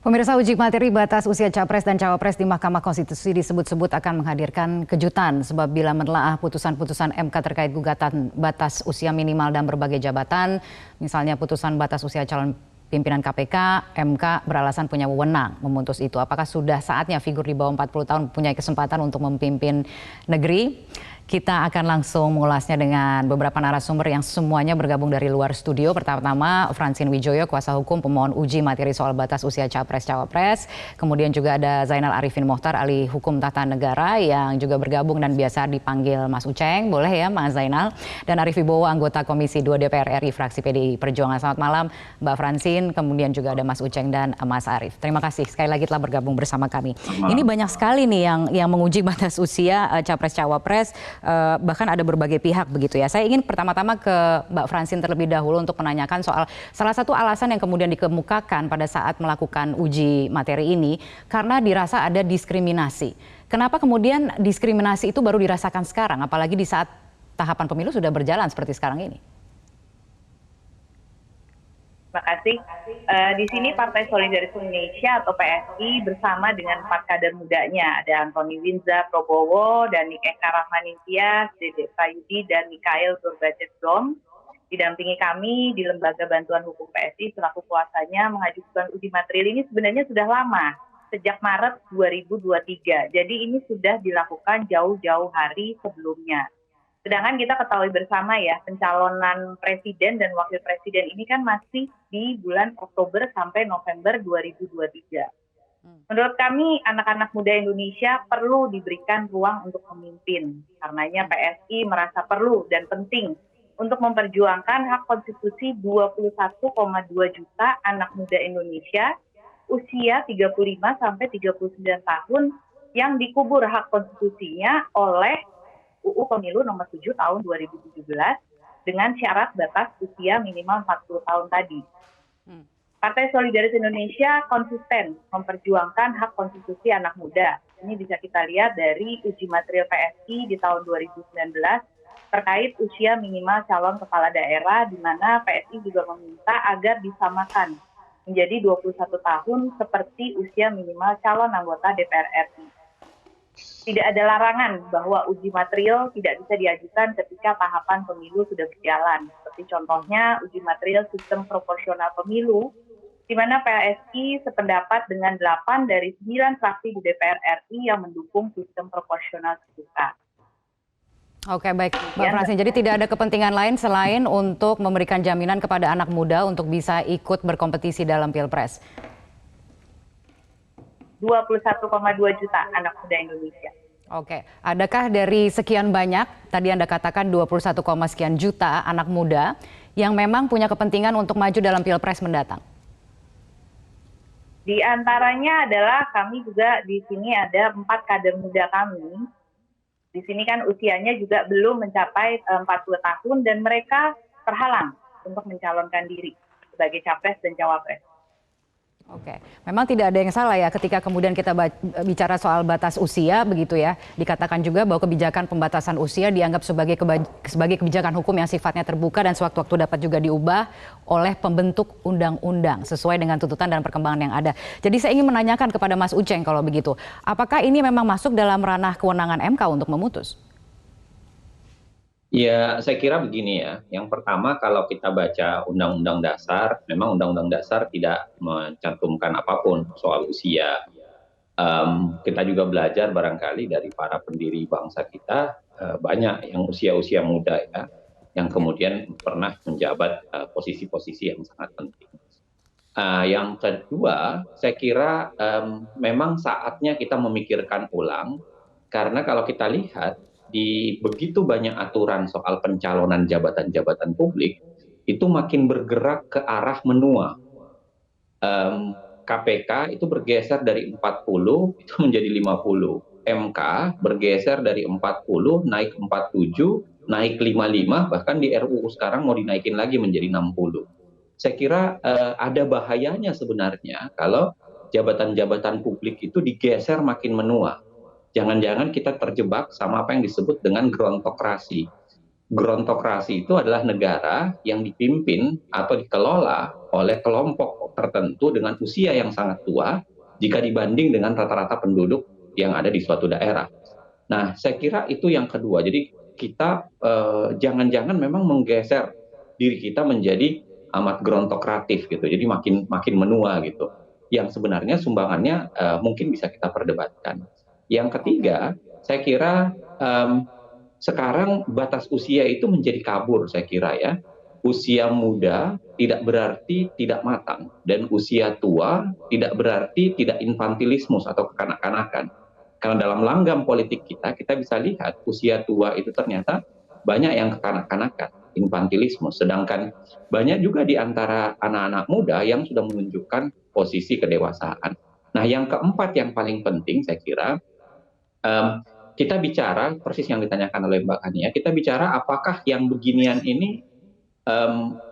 Pemirsa, uji materi batas usia Capres dan Cawapres di Mahkamah Konstitusi disebut-sebut akan menghadirkan kejutan sebab bila menelaah putusan-putusan MK terkait gugatan batas usia minimal dan berbagai jabatan, misalnya putusan batas usia calon pimpinan KPK, MK beralasan punya wewenang memutus itu. Apakah sudah saatnya figur di bawah 40 tahun punya kesempatan untuk memimpin negeri? Kita akan langsung mengulasnya dengan beberapa narasumber yang semuanya bergabung dari luar studio. Pertama, Francine Wijoyo, kuasa hukum pemohon uji materi soal batas usia Capres-Cawapres. Kemudian juga ada Zainal Arifin Mohtar, ahli hukum tata negara yang juga bergabung dan biasa dipanggil Mas Uceng. Boleh ya Mas Zainal? Dan Arief Wibowo, anggota Komisi 2 DPR RI, fraksi PDI Perjuangan. Selamat malam Mbak Francine, kemudian juga ada Mas Uceng dan Mas Arief. Terima kasih sekali lagi telah bergabung bersama kami. Ini banyak sekali nih yang menguji batas usia Capres-Cawapres. Bahkan ada berbagai pihak begitu ya. Saya ingin pertama-tama ke Mbak Francine terlebih dahulu untuk menanyakan soal salah satu alasan yang kemudian dikemukakan pada saat melakukan uji materi ini karena dirasa ada diskriminasi. Kenapa kemudian diskriminasi itu baru dirasakan sekarang, apalagi di saat tahapan pemilu sudah berjalan seperti sekarang ini? Terima kasih. Di sini Partai Solidaritas Indonesia atau PSI bersama dengan 4 kader mudanya, ada Antoni Winza Probowo, dan Eka Rahmaningtyas, Dede Prayudi, dan Mikhail Gorbachevdom. Didampingi kami di Lembaga Bantuan Hukum PSI selaku kuasanya mengajukan uji material ini sebenarnya sudah lama, sejak Maret 2023. Jadi ini sudah dilakukan jauh-jauh hari sebelumnya. Sedangkan kita ketahui bersama ya, pencalonan presiden dan wakil presiden ini kan masih di bulan Oktober sampai November 2023. Menurut kami, anak-anak muda Indonesia perlu diberikan ruang untuk memimpin. Karenanya PSI merasa perlu dan penting untuk memperjuangkan hak konstitusi 21,2 juta anak muda Indonesia usia 35 sampai 39 tahun yang dikubur hak konstitusinya oleh UU Pemilu nomor 7 tahun 2017 dengan syarat batas usia minimal 40 tahun tadi. Partai Solidaritas Indonesia konsisten memperjuangkan hak konstitusi anak muda. Ini bisa kita lihat dari uji material PSI di tahun 2019 terkait usia minimal calon kepala daerah, di mana PSI juga meminta agar disamakan menjadi 21 tahun seperti usia minimal calon anggota DPR RI. Tidak ada larangan bahwa uji material tidak bisa diajukan ketika tahapan pemilu sudah berjalan. Seperti contohnya uji material sistem proporsional pemilu, di mana PSI sependapat dengan 8 dari 9 fraksi di DPR RI yang mendukung sistem proporsional terbuka. Oke, baik Mbak Francine, jadi tidak ada kepentingan lain selain untuk memberikan jaminan kepada anak muda untuk bisa ikut berkompetisi dalam Pilpres. 21,2 juta anak muda Indonesia. Oke, adakah dari sekian banyak, tadi Anda katakan 21, sekian juta anak muda yang memang punya kepentingan untuk maju dalam Pilpres mendatang? Di antaranya adalah kami juga di sini ada 4 kader muda kami. Di sini kan usianya juga belum mencapai 40 tahun dan mereka terhalang untuk mencalonkan diri sebagai Capres dan Cawapres. Oke, memang tidak ada yang salah ya ketika kemudian kita bicara soal batas usia begitu ya. Dikatakan juga bahwa kebijakan pembatasan usia dianggap sebagai kebijakan hukum yang sifatnya terbuka dan sewaktu-waktu dapat juga diubah oleh pembentuk undang-undang sesuai dengan tuntutan dan perkembangan yang ada. Jadi saya ingin menanyakan kepada Mas Uceng kalau begitu, apakah ini memang masuk dalam ranah kewenangan MK untuk memutus? Ya, saya kira begini ya. Yang pertama, kalau kita baca Undang-Undang Dasar, memang Undang-Undang Dasar tidak mencantumkan apapun soal usia. Kita juga belajar barangkali dari para pendiri bangsa kita, banyak yang usia-usia muda ya, yang kemudian pernah menjabat posisi-posisi yang sangat penting. Yang kedua, saya kira memang saatnya kita memikirkan ulang, karena kalau kita lihat, di begitu banyak aturan soal pencalonan jabatan-jabatan publik, itu makin bergerak ke arah menua. KPK itu bergeser dari 40 itu menjadi 50. MK bergeser dari 40 naik 47, naik 55, bahkan di RUU sekarang mau dinaikin lagi menjadi 60. Saya kira ada bahayanya sebenarnya kalau jabatan-jabatan publik itu digeser makin menua. Jangan-jangan kita terjebak sama apa yang disebut dengan gerontokrasi. Gerontokrasi itu adalah negara yang dipimpin atau dikelola oleh kelompok tertentu dengan usia yang sangat tua jika dibanding dengan rata-rata penduduk yang ada di suatu daerah. Nah, saya kira itu yang kedua. Jadi kita jangan-jangan memang menggeser diri kita menjadi amat gerontokratif gitu. Jadi makin menua gitu. Yang sebenarnya sumbangannya mungkin bisa kita perdebatkan. Yang ketiga, saya kira sekarang batas usia itu menjadi kabur, saya kira ya. Usia muda tidak berarti tidak matang, dan usia tua tidak berarti tidak infantilismus atau kekanak-kanakan. Karena dalam langgam politik kita bisa lihat usia tua itu ternyata banyak yang kekanak-kanakan, infantilisme. Sedangkan banyak juga di antara anak-anak muda yang sudah menunjukkan posisi kedewasaan. Nah, yang keempat yang paling penting saya kira, kita bicara persis yang ditanyakan oleh Mbak Ania, kita bicara apakah yang beginian ini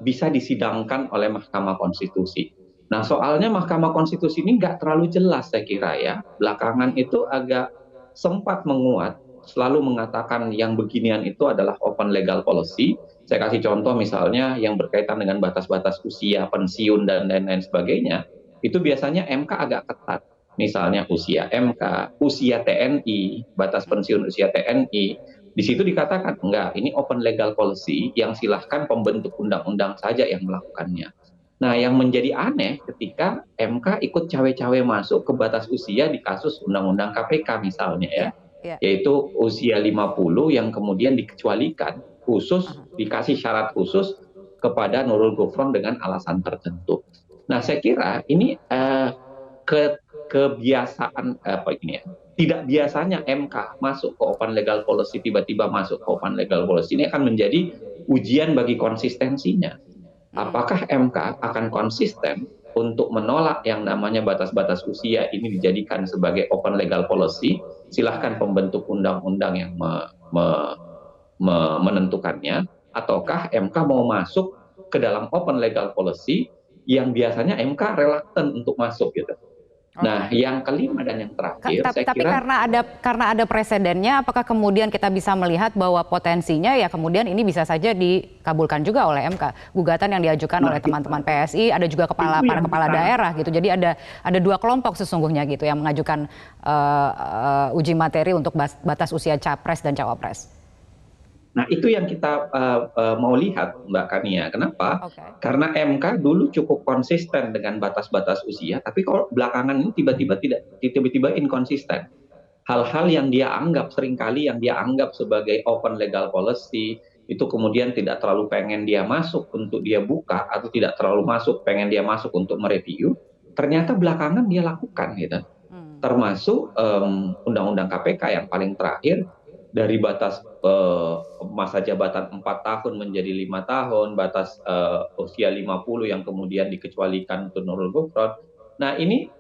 bisa disidangkan oleh Mahkamah Konstitusi. Nah, soalnya Mahkamah Konstitusi ini nggak terlalu jelas saya kira ya. Belakangan itu agak sempat menguat, selalu mengatakan yang beginian itu adalah open legal policy. Saya kasih contoh misalnya yang berkaitan dengan batas-batas usia pensiun dan lain-lain sebagainya, itu biasanya MK agak ketat. Misalnya usia MK, usia TNI, batas pensiun usia TNI, di situ dikatakan enggak, ini open legal policy yang silahkan pembentuk undang-undang saja yang melakukannya. Nah, yang menjadi aneh ketika MK ikut cawe-cawe masuk ke batas usia di kasus undang-undang KPK misalnya ya, yaitu usia 50 yang kemudian dikecualikan khusus, dikasih syarat khusus kepada Nurul Gufron dengan alasan tertentu. Nah, saya kira ini kebiasaan tidak biasanya MK masuk ke open legal policy, tiba-tiba masuk ke open legal policy, ini akan menjadi ujian bagi konsistensinya. Apakah MK akan konsisten untuk menolak yang namanya batas-batas usia ini dijadikan sebagai open legal policy? Silahkan pembentuk undang-undang yang menentukannya, ataukah MK mau masuk ke dalam open legal policy yang biasanya MK reluctant untuk masuk gitu. Nah, yang kelima dan yang terakhir, saya tapi kira karena ada presidennya, apakah kemudian kita bisa melihat bahwa potensinya ya kemudian ini bisa saja dikabulkan juga oleh MK, gugatan yang diajukan oleh teman-teman PSI, ada juga para kepala daerah gitu. Jadi ada dua kelompok sesungguhnya gitu yang mengajukan uji materi untuk batas usia capres dan cawapres. Nah, itu yang kita mau lihat, Mbak Kania. Kenapa? Karena MK dulu cukup konsisten dengan batas-batas usia, tapi kalau belakangan ini tiba-tiba inkonsisten. Hal-hal yang dia anggap seringkali yang dia anggap sebagai open legal policy itu kemudian tidak terlalu pengen dia masuk untuk dia buka, atau tidak terlalu pengen dia masuk untuk mereview, ternyata belakangan dia lakukan gitu. Termasuk undang-undang KPK yang paling terakhir, dari batas masa jabatan 4 tahun menjadi 5 tahun, batas usia 50 yang kemudian dikecualikan untuk Nurul Gufron. Nah, ini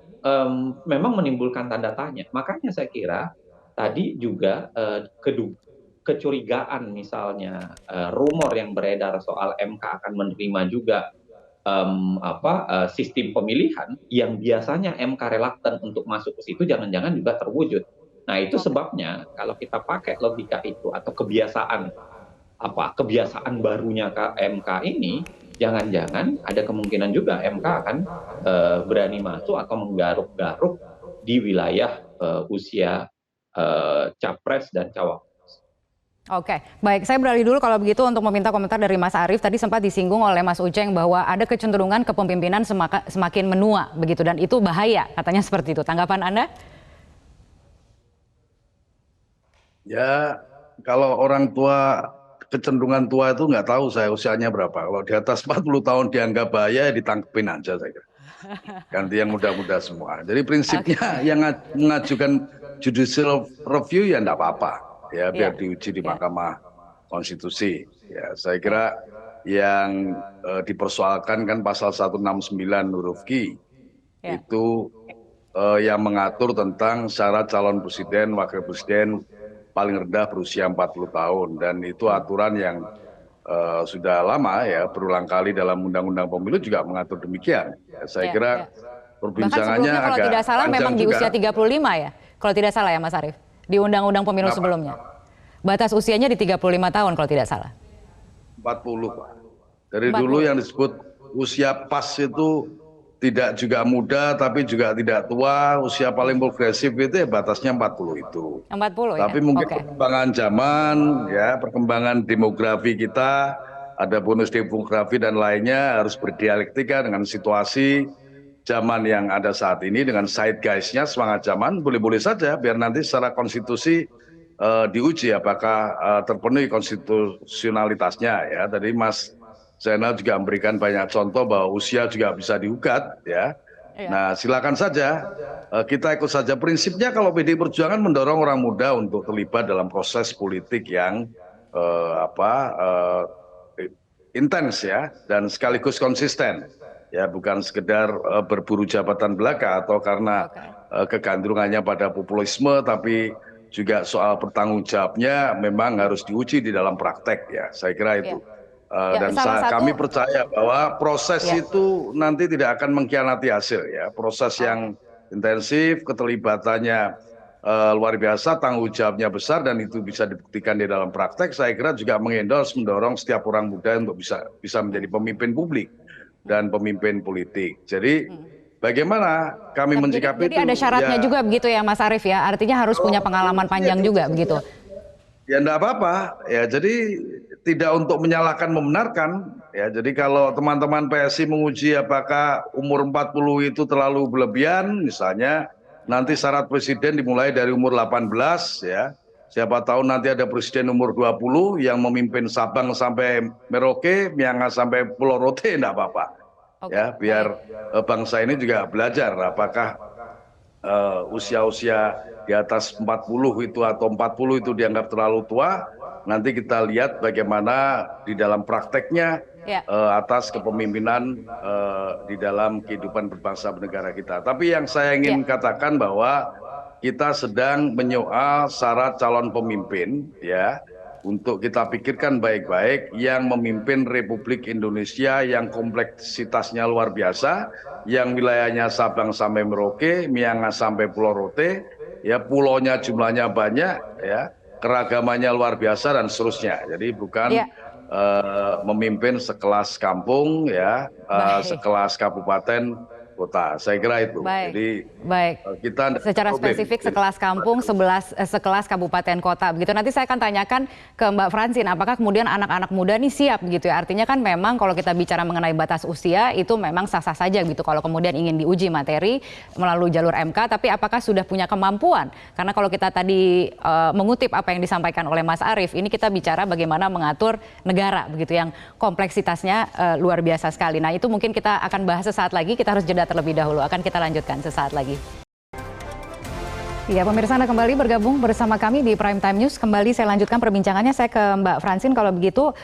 memang menimbulkan tanda tanya. Makanya saya kira tadi juga kecurigaan misalnya rumor yang beredar soal MK akan menerima juga sistem pemilihan yang biasanya MK reluctant untuk masuk ke situ, jangan-jangan juga terwujud. Nah, itu sebabnya kalau kita pakai logika itu atau kebiasaan barunya MK ini, jangan-jangan ada kemungkinan juga MK akan berani masuk atau menggaruk-garuk di wilayah usia capres dan cawapres. Oke, baik. Saya beralih dulu kalau begitu untuk meminta komentar dari Mas Arief. Tadi sempat disinggung oleh Mas Uceng bahwa ada kecenderungan kepemimpinan semakin menua begitu, dan itu bahaya, katanya seperti itu. Tanggapan Anda? Ya, kalau orang tua, kecenderungan tua itu nggak tahu saya usianya berapa. Kalau di atas 40 tahun dianggap bahaya, ditangkepin aja saya kira. Ganti yang muda-muda semua. Jadi prinsipnya yang mengajukan judicial review ya enggak apa-apa. Ya, biar diuji di Mahkamah Konstitusi. Ya, saya kira yang dipersoalkan kan pasal 169 huruf Q. Itu yang mengatur tentang syarat calon presiden, wakil presiden paling rendah berusia 40 tahun, dan itu aturan yang sudah lama ya, berulang kali dalam undang-undang pemilu juga mengatur demikian. Ya, saya kira perbincangannya agak kalau tidak salah memang di usia 35 ya, kalau tidak salah ya Mas Arief, di undang-undang pemilu sebelumnya. Batas usianya di 35 tahun kalau tidak salah. 40 Pak. Dari 40. Dulu yang disebut usia pas itu tidak juga muda tapi juga tidak tua, usia paling progresif itu ya batasnya 40 itu. 40 ya? Tapi mungkin Oke. perkembangan zaman, ya perkembangan demografi kita, ada bonus demografi dan lainnya harus berdialektika dengan situasi zaman yang ada saat ini dengan zeitgeist-nya, semangat zaman, boleh-boleh saja biar nanti secara konstitusi diuji apakah terpenuhi konstitusionalitasnya ya. Tadi Mas Zainal juga memberikan banyak contoh bahwa usia juga bisa digugat ya. Iya. Nah, silakan saja kita ikut saja. Prinsipnya kalau PDI Perjuangan mendorong orang muda untuk terlibat dalam proses politik yang intens ya dan sekaligus konsisten. Ya, bukan sekedar berburu jabatan belaka atau karena kegandrungannya pada populisme, tapi juga soal pertanggungjawabnya memang harus diuji di dalam praktek ya. Saya kira itu. Dan kami percaya bahwa proses itu nanti tidak akan mengkhianati hasil ya. Proses yang intensif, keterlibatannya luar biasa, tanggung jawabnya besar dan itu bisa dibuktikan di dalam praktek. Saya kira juga mendorong setiap orang muda untuk bisa menjadi pemimpin publik dan pemimpin politik. Jadi bagaimana kami menyikapi itu? Jadi ada syaratnya juga begitu ya Mas Arief ya. Artinya harus punya pengalaman panjang juga begitu. Ya enggak apa-apa ya, jadi tidak untuk menyalahkan membenarkan ya. Jadi kalau teman-teman PSI menguji apakah umur 40 itu terlalu berlebihan, misalnya nanti syarat presiden dimulai dari umur 18 ya. Siapa tahu nanti ada presiden umur 20 yang memimpin Sabang sampai Merauke, Miangas sampai Pulau Rote, enggak apa-apa. Ya, biar bangsa ini juga belajar apakah usia-usia di atas 40 itu atau 40 itu dianggap terlalu tua. Nanti kita lihat bagaimana di dalam prakteknya atas kepemimpinan di dalam kehidupan berbangsa bernegara kita. Tapi yang saya ingin katakan bahwa kita sedang menyoal syarat calon pemimpin ya, untuk kita pikirkan baik-baik yang memimpin Republik Indonesia yang kompleksitasnya luar biasa, yang wilayahnya Sabang sampai Merauke, Miangas sampai Pulau Rote, ya pulaunya jumlahnya banyak, ya keragamannya luar biasa dan seterusnya. Jadi bukan memimpin sekelas kampung, ya sekelas kabupaten, kota. Saya kira itu. Jadi kita secara spesifik sekelas kampung, sekelas kabupaten kota begitu. Nanti saya akan tanyakan ke Mbak Francine apakah kemudian anak-anak muda nih siap gitu ya. Artinya kan memang kalau kita bicara mengenai batas usia itu memang sah-sah saja gitu kalau kemudian ingin diuji materi melalui jalur MK, tapi apakah sudah punya kemampuan? Karena kalau kita tadi mengutip apa yang disampaikan oleh Mas Arief, ini kita bicara bagaimana mengatur negara begitu yang kompleksitasnya luar biasa sekali. Nah, itu mungkin kita akan bahas sesaat lagi. Kita harus jeda terlebih dahulu, akan kita lanjutkan sesaat lagi. Ya, pemirsa, Anda kembali bergabung bersama kami di Prime Time News. Kembali saya lanjutkan perbincangannya, saya ke Mbak Francine. Kalau begitu,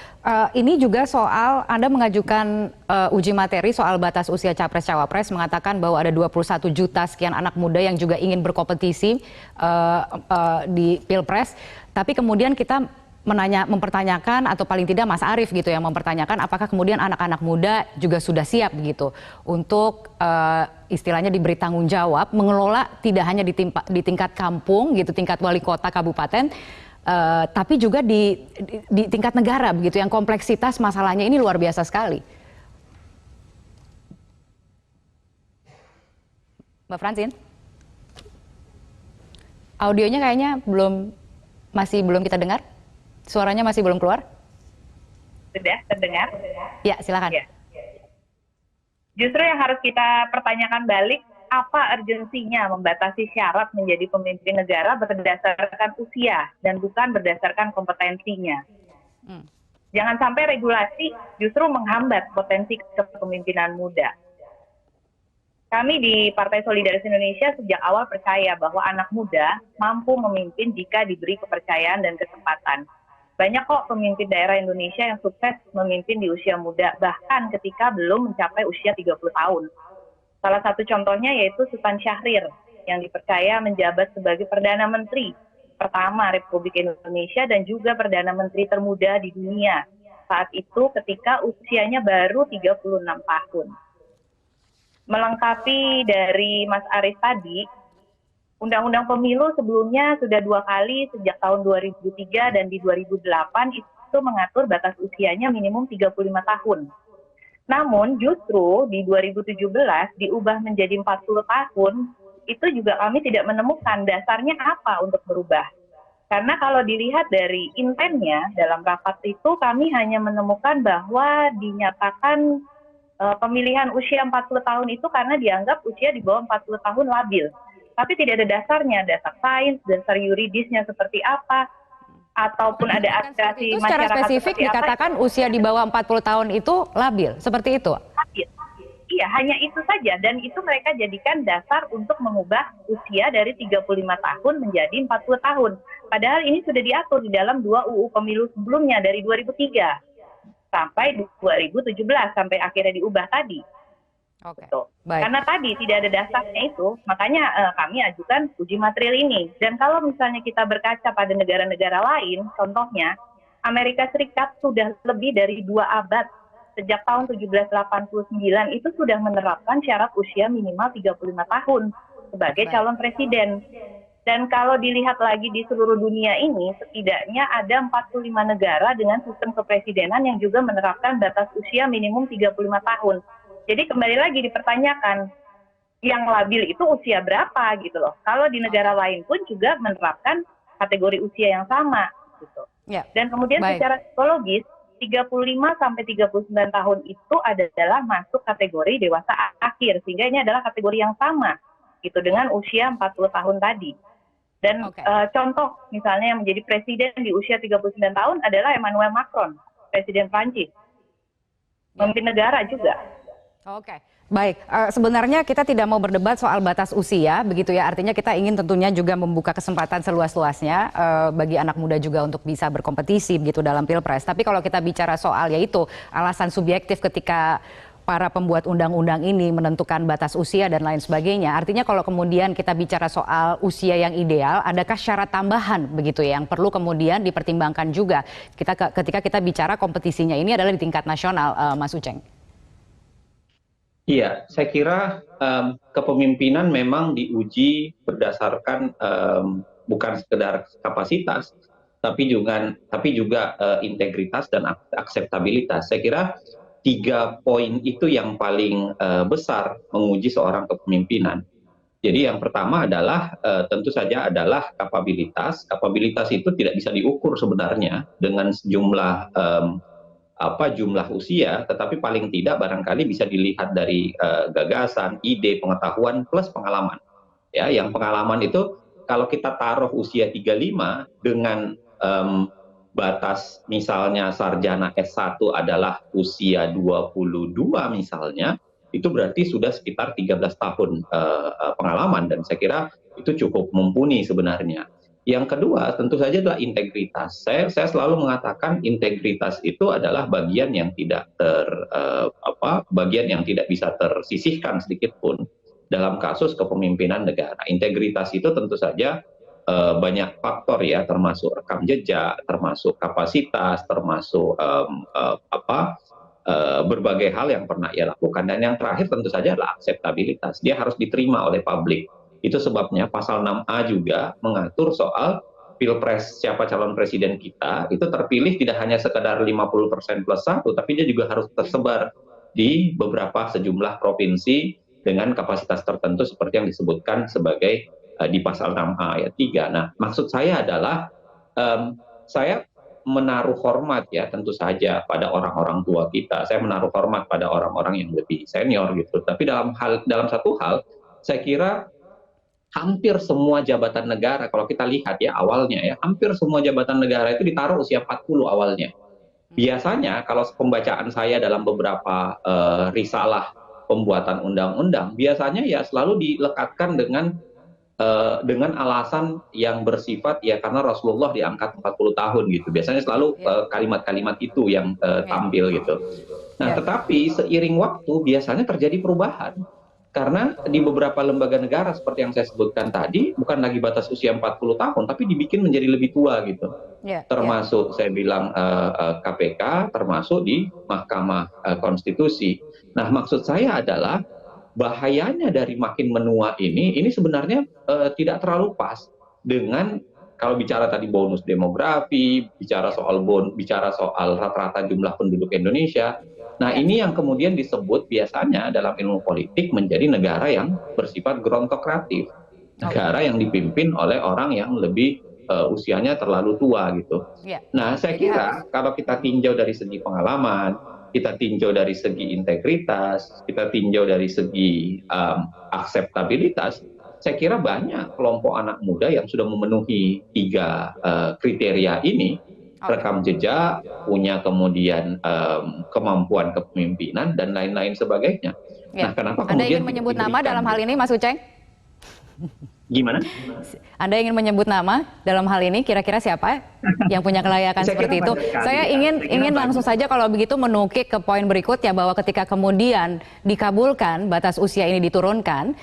ini juga soal Anda mengajukan uji materi soal batas usia Capres-Cawapres, mengatakan bahwa ada 21 juta sekian anak muda yang juga ingin berkompetisi di Pilpres. Tapi kemudian kita mempertanyakan atau paling tidak Mas Arief gitu yang mempertanyakan apakah kemudian anak-anak muda juga sudah siap gitu untuk istilahnya diberi tanggung jawab mengelola tidak hanya di tingkat kampung gitu, tingkat wali kota kabupaten, tapi juga di tingkat negara begitu yang kompleksitas masalahnya ini luar biasa sekali. Mbak Francine, audionya kayaknya masih belum kita dengar. Suaranya masih belum keluar? Sudah terdengar? Ya, silakan. Ya. Justru yang harus kita pertanyakan balik, apa urgensinya membatasi syarat menjadi pemimpin negara berdasarkan usia dan bukan berdasarkan kompetensinya. Jangan sampai regulasi justru menghambat potensi kepemimpinan muda. Kami di Partai Solidaritas Indonesia sejak awal percaya bahwa anak muda mampu memimpin jika diberi kepercayaan dan kesempatan. Banyak kok pemimpin daerah Indonesia yang sukses memimpin di usia muda, bahkan ketika belum mencapai usia 30 tahun. Salah satu contohnya yaitu Sultan Syahrir, yang dipercaya menjabat sebagai Perdana Menteri pertama Republik Indonesia dan juga Perdana Menteri termuda di dunia. Saat itu ketika usianya baru 36 tahun. Melengkapi dari Mas Arief tadi, Undang-Undang Pemilu sebelumnya sudah 2 kali sejak tahun 2003 dan di 2008 itu mengatur batas usianya minimum 35 tahun. Namun justru di 2017 diubah menjadi 40 tahun, itu juga kami tidak menemukan dasarnya apa untuk berubah. Karena kalau dilihat dari intennya dalam rapat itu kami hanya menemukan bahwa dinyatakan pemilihan usia 40 tahun itu karena dianggap usia di bawah 40 tahun labil. Tapi tidak ada dasarnya, dasar sains, dasar yuridisnya seperti apa, ataupun ada aspirasi Itu secara masyarakat spesifik seperti apa. dikatakan usia di bawah 40 tahun itu labil, seperti itu? Iya, hanya itu saja. Dan itu mereka jadikan dasar untuk mengubah usia dari 35 tahun menjadi 40 tahun. Padahal ini sudah diatur di dalam 2 UU pemilu sebelumnya dari 2003 sampai 2017 sampai akhirnya diubah tadi. Oke. Baik. Karena tadi tidak ada dasarnya itu, makanya kami ajukan uji material ini. Dan kalau misalnya kita berkaca pada negara-negara lain, contohnya Amerika Serikat sudah lebih dari 2 abad, sejak tahun 1789 itu sudah menerapkan syarat usia minimal 35 tahun sebagai calon presiden. Dan kalau dilihat lagi di seluruh dunia ini, setidaknya ada 45 negara dengan sistem kepresidenan yang juga menerapkan batas usia minimum 35 tahun. Jadi kembali lagi dipertanyakan, yang labil itu usia berapa gitu loh. Kalau di negara lain pun juga menerapkan kategori usia yang sama gitu. Ya. Dan kemudian secara psikologis, 35 sampai 39 tahun itu adalah masuk kategori dewasa akhir, sehingga ini adalah kategori yang sama gitu dengan usia 40 tahun tadi. Dan contoh misalnya yang menjadi presiden di usia 39 tahun adalah Emmanuel Macron, presiden Prancis. Pemimpin negara juga. Oke, baik. Sebenarnya kita tidak mau berdebat soal batas usia, begitu ya. Artinya kita ingin tentunya juga membuka kesempatan seluas-luasnya bagi anak muda juga untuk bisa berkompetisi begitu dalam Pilpres. Tapi kalau kita bicara soal yaitu alasan subjektif ketika para pembuat undang-undang ini menentukan batas usia dan lain sebagainya. Artinya kalau kemudian kita bicara soal usia yang ideal, adakah syarat tambahan begitu ya yang perlu kemudian dipertimbangkan juga ketika kita bicara kompetisinya ini adalah di tingkat nasional, Mas Uceng? Iya, saya kira kepemimpinan memang diuji berdasarkan bukan sekedar kapasitas, tapi juga integritas dan akseptabilitas. Saya kira 3 poin itu yang paling besar menguji seorang kepemimpinan. Jadi yang pertama adalah tentu saja adalah kapabilitas. Kapabilitas itu tidak bisa diukur sebenarnya dengan sejumlah jumlah usia, tetapi paling tidak barangkali bisa dilihat dari gagasan, ide, pengetahuan plus pengalaman. Ya, yang pengalaman itu kalau kita taruh usia 35 dengan batas misalnya sarjana S1 adalah usia 22 misalnya, itu berarti sudah sekitar 13 tahun pengalaman dan saya kira itu cukup mumpuni sebenarnya. Yang kedua tentu saja adalah integritas. Saya selalu mengatakan integritas itu adalah bagian yang tidak bisa tersisihkan sedikit pun dalam kasus kepemimpinan negara. Integritas itu tentu saja banyak faktor ya, termasuk rekam jejak, termasuk kapasitas, termasuk berbagai hal yang pernah ia lakukan. Dan yang terakhir tentu saja adalah akseptabilitas. Dia harus diterima oleh publik. Itu sebabnya pasal 6A juga mengatur soal Pilpres siapa calon presiden kita, itu terpilih tidak hanya sekedar 50% plus 1, tapi dia juga harus tersebar di beberapa sejumlah provinsi dengan kapasitas tertentu seperti yang disebutkan sebagai di pasal 6A ayat 3. Nah, maksud saya adalah saya menaruh hormat ya tentu saja pada orang-orang tua kita. Saya menaruh hormat pada orang-orang yang lebih senior gitu. Tapi dalam satu hal, saya kira hampir semua jabatan negara, kalau kita lihat ya awalnya ya, hampir semua jabatan negara itu ditaruh usia 40 awalnya. Biasanya kalau pembacaan saya dalam beberapa risalah pembuatan undang-undang, biasanya ya selalu dilekatkan dengan alasan yang bersifat ya karena Rasulullah diangkat 40 tahun gitu. Biasanya selalu kalimat-kalimat itu yang tampil gitu. Nah, tetapi seiring waktu biasanya terjadi perubahan. Karena di beberapa lembaga negara seperti yang saya sebutkan tadi, bukan lagi batas usia 40 tahun, tapi dibikin menjadi lebih tua gitu. Termasuk saya bilang KPK, termasuk di Mahkamah Konstitusi. Nah, maksud saya adalah bahayanya dari makin menua ini sebenarnya tidak terlalu pas dengan kalau bicara tadi bonus demografi, bicara soal rata-rata jumlah penduduk Indonesia. Nah, ini yang kemudian disebut biasanya dalam ilmu politik menjadi negara yang bersifat gerontokratif. Negara yang dipimpin oleh orang yang lebih usianya terlalu tua gitu. Ya. Nah, saya kira kalau kita tinjau dari segi pengalaman, kita tinjau dari segi integritas, kita tinjau dari segi akseptabilitas, saya kira banyak kelompok anak muda yang sudah memenuhi 3 kriteria ini, rekam jejak, punya kemudian kemampuan kepemimpinan dan lain-lain sebagainya. Ya. Nah, kenapa Anda kemudian ingin menyebut nama dalam hal ini, Mas Uceng? Gimana? Anda ingin menyebut nama dalam hal ini, kira-kira siapa yang punya kelayakan seperti itu? Saya ingin langsung saja kalau begitu menukik ke poin berikutnya, bahwa ketika kemudian dikabulkan batas usia ini diturunkan,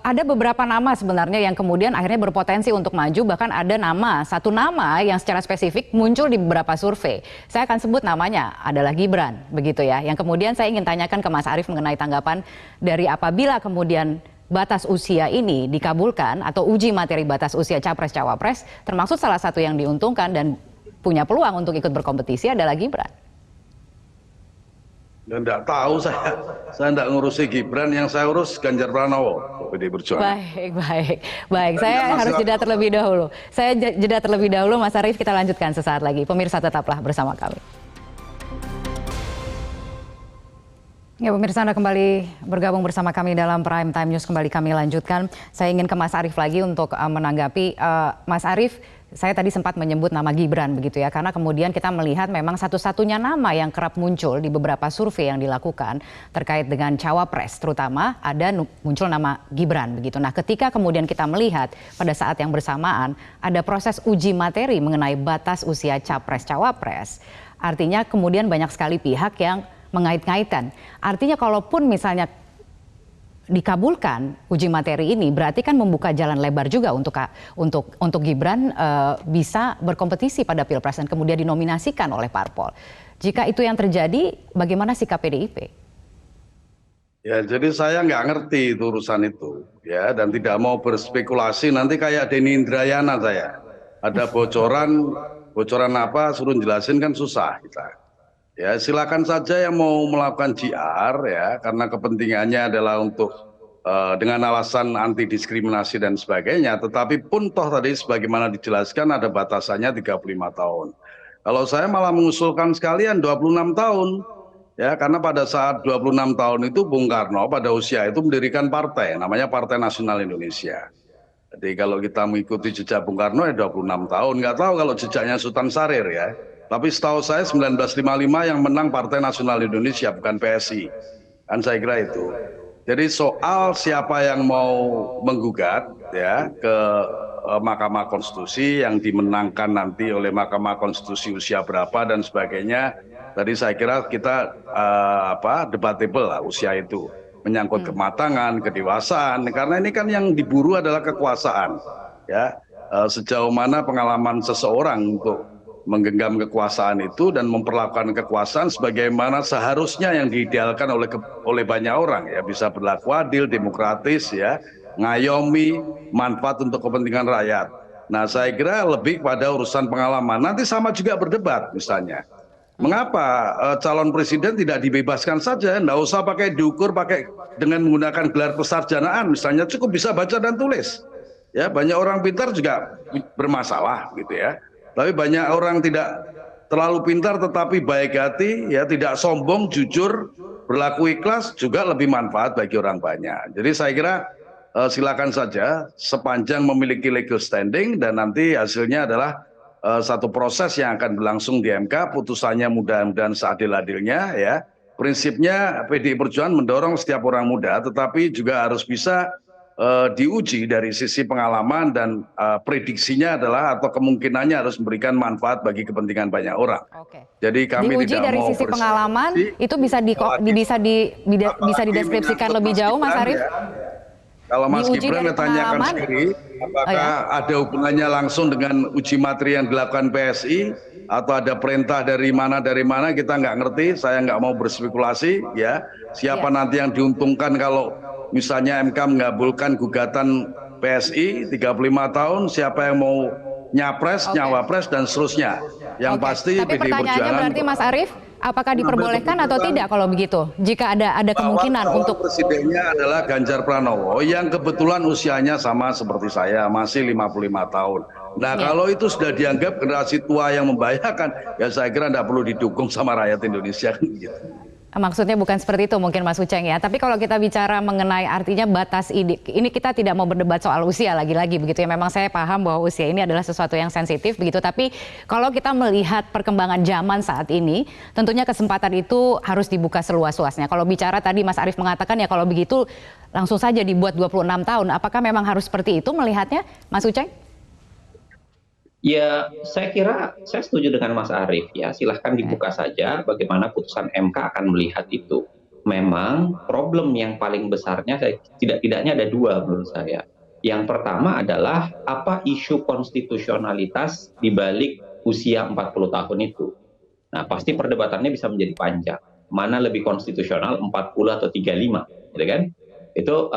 ada beberapa nama sebenarnya yang kemudian akhirnya berpotensi untuk maju, bahkan ada satu nama yang secara spesifik muncul di beberapa survei. Saya akan sebut namanya, adalah Gibran, begitu ya. Yang kemudian saya ingin tanyakan ke Mas Arief mengenai tanggapan dari apabila kemudian batas usia ini dikabulkan atau uji materi batas usia Capres-Cawapres, termasuk salah satu yang diuntungkan dan punya peluang untuk ikut berkompetisi adalah Gibran. Dan tidak tahu saya tidak ngurusi Gibran, yang saya urus Ganjar Pranowo, PDI Perjuangan. Baik. Saya harus jeda terlebih dahulu. Mas Arief, kita lanjutkan sesaat lagi. Pemirsa tetaplah bersama kami. Ya, pemirsa, Anda kembali bergabung bersama kami dalam Prime Time News. Kembali kami lanjutkan. Saya ingin ke Mas Arief lagi untuk menanggapi. Mas Arief, saya tadi sempat menyebut nama Gibran begitu ya, karena kemudian kita melihat memang satu-satunya nama yang kerap muncul di beberapa survei yang dilakukan terkait dengan cawapres, terutama ada muncul nama Gibran begitu. Nah, ketika kemudian kita melihat pada saat yang bersamaan ada proses uji materi mengenai batas usia capres-cawapres, artinya kemudian banyak sekali pihak yang mengait-ngaitkan. Artinya kalaupun misalnya dikabulkan uji materi ini, berarti kan membuka jalan lebar juga untuk Gibran bisa berkompetisi pada Pilpres dan kemudian dinominasikan oleh parpol. Jika itu yang terjadi, bagaimana sikap PDIP? Ya, jadi saya nggak ngerti itu urusan itu, ya, dan tidak mau berspekulasi. Nanti kayak Denny Indrayana saya, ada bocoran apa, suruh jelasin kan susah kita. Ya, silakan saja yang mau melakukan GR ya, karena kepentingannya adalah untuk dengan alasan anti diskriminasi dan sebagainya. Tetapi pun toh tadi sebagaimana dijelaskan ada batasannya 35 tahun. Kalau saya malah mengusulkan sekalian 26 tahun. Ya, karena pada saat 26 tahun itu Bung Karno pada usia itu mendirikan partai, namanya Partai Nasional Indonesia. Jadi kalau kita mengikuti jejak Bung Karno ya 26 tahun. Nggak tahu kalau jejaknya Sultan Syahrir ya. Tapi setahu saya 1955 yang menang Partai Nasional Indonesia, bukan PSI. Kan saya kira itu. Jadi soal siapa yang mau menggugat ya ke Mahkamah Konstitusi yang dimenangkan nanti oleh Mahkamah Konstitusi usia berapa dan sebagainya. Tadi saya kira kita debatable lah usia itu. Menyangkut kematangan, kedewasaan. Karena ini kan yang diburu adalah kekuasaan. Ya, sejauh mana pengalaman seseorang untuk menggenggam kekuasaan itu dan memperlakukan kekuasaan sebagaimana seharusnya yang diidealkan oleh banyak orang ya, bisa berlaku adil, demokratis ya, ngayomi, manfaat untuk kepentingan rakyat. Nah, saya kira lebih pada urusan pengalaman. Nanti sama juga berdebat misalnya. Mengapa calon presiden tidak dibebaskan saja, nggak usah pakai diukur dengan menggunakan gelar kesarjanaan misalnya, cukup bisa baca dan tulis. Ya, banyak orang pintar juga bermasalah gitu ya. Tapi banyak orang tidak terlalu pintar tetapi baik hati, ya, tidak sombong, jujur, berlaku ikhlas juga lebih manfaat bagi orang banyak. Jadi saya kira silakan saja sepanjang memiliki legal standing dan nanti hasilnya adalah satu proses yang akan berlangsung di MK, putusannya mudah-mudahan seadil-adilnya ya. Prinsipnya PDI Perjuangan mendorong setiap orang muda tetapi juga harus bisa diuji dari sisi pengalaman dan prediksinya adalah atau kemungkinannya harus memberikan manfaat bagi kepentingan banyak orang. Oke. Jadi kami diuji tidak dari mau sisi pengalaman itu bisa dideskripsikan lebih jauh, Mas Arief? Ya. Kalau Mas Diuji Gibran dari tanyakan pengalaman? sendiri, apakah ada hubungannya langsung dengan uji materi yang dilakukan PSI atau ada perintah dari mana kita nggak ngerti. Saya nggak mau berspekulasi ya. Siapa nanti yang diuntungkan kalau misalnya MK mengabulkan gugatan PSI 35 tahun, siapa yang mau nyapres, nyawapres dan seterusnya. Yang pasti Tapi PDI pertanyaannya Perjuangan berarti Mas Arief, apakah diperbolehkan atau tidak kalau begitu? Jika ada kemungkinan Bahwa untuk presidennya adalah Ganjar Pranowo yang kebetulan usianya sama seperti saya, masih 55 tahun. Nah, Ya. kalau itu sudah dianggap generasi tua yang membahayakan, ya saya kira tidak perlu didukung sama rakyat Indonesia gitu. maksudnya bukan seperti itu mungkin Mas Uceng ya. Tapi kalau kita bicara mengenai artinya batas ini kita tidak mau berdebat soal usia lagi-lagi begitu ya. Memang saya paham bahwa usia ini adalah sesuatu yang sensitif begitu. Tapi kalau kita melihat perkembangan zaman saat ini, tentunya kesempatan itu harus dibuka seluas-luasnya. Kalau bicara tadi Mas Arief mengatakan ya kalau begitu langsung saja dibuat 26 tahun. Apakah memang harus seperti itu melihatnya Mas Uceng? Ya, saya kira saya setuju dengan Mas Arief ya. Silahkan dibuka saja bagaimana putusan MK akan melihat itu. Memang problem yang paling besarnya tidak-tidaknya ada dua menurut saya. Yang pertama adalah apa isu konstitusionalitas di balik usia 40 tahun itu. Nah, pasti perdebatannya bisa menjadi panjang. Mana lebih konstitusional 40 atau 35, gitu kan? Itu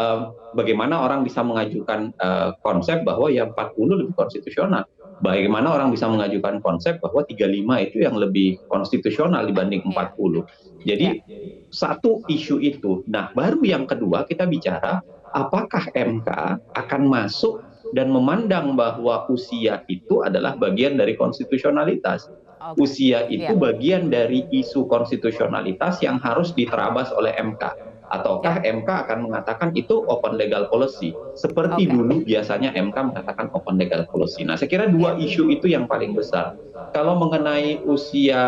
bagaimana orang bisa mengajukan konsep bahwa ya 40 lebih konstitusional. Bagaimana orang bisa mengajukan konsep bahwa 35 itu yang lebih konstitusional dibanding 40. Jadi satu isu itu. Nah, baru yang kedua kita bicara apakah MK akan masuk dan memandang bahwa usia itu adalah bagian dari konstitusionalitas. Usia itu bagian dari isu konstitusionalitas yang harus diterabas oleh MK. Ataukah MK akan mengatakan itu open legal policy seperti dulu biasanya MK mengatakan open legal policy. Nah, saya kira dua isu itu yang paling besar. Kalau mengenai usia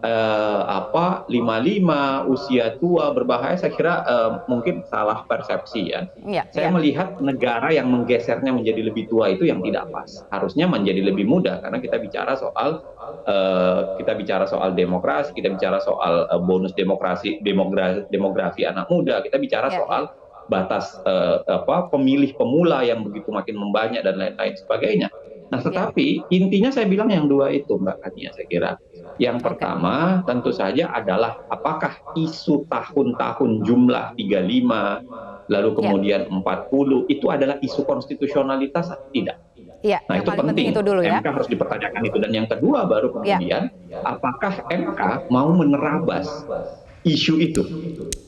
55, usia tua berbahaya, saya kira mungkin salah persepsi ya. Saya melihat negara yang menggesernya menjadi lebih tua itu yang tidak pas. Harusnya menjadi lebih mudah karena kita bicara soal demokrasi, kita bicara soal bonus demografi anak muda, kita bicara soal batas pemilih pemula yang begitu makin membanyak dan lain-lain sebagainya. Nah, tetapi intinya saya bilang yang dua itu Mbak Kania saya kira. Yang pertama tentu saja adalah apakah isu tahun-tahun jumlah 35 lalu kemudian 40 itu adalah isu konstitusionalitas atau tidak? Ya, Nah, itu penting. Itu dulu, ya. MK harus dipertanyakan itu. Dan yang kedua baru kemudian, apakah MK mau menerabas isu itu?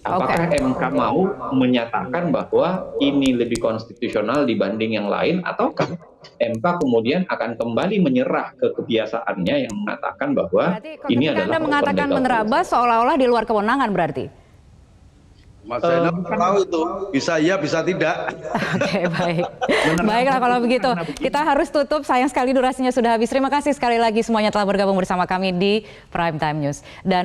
Apakah MK mau menyatakan bahwa ini lebih konstitusional dibanding yang lain, ataukah MK kemudian akan kembali menyerah ke kebiasaannya yang mengatakan bahwa ini adalah Anda mengatakan menerabas seolah-olah di luar kewenangan berarti? Mas Zainal tahu itu, bisa iya, bisa tidak. Oke, baik. Baiklah kalau begitu. Kita harus tutup, sayang sekali durasinya sudah habis. Terima kasih sekali lagi semuanya telah bergabung bersama kami di Prime Time News. Dan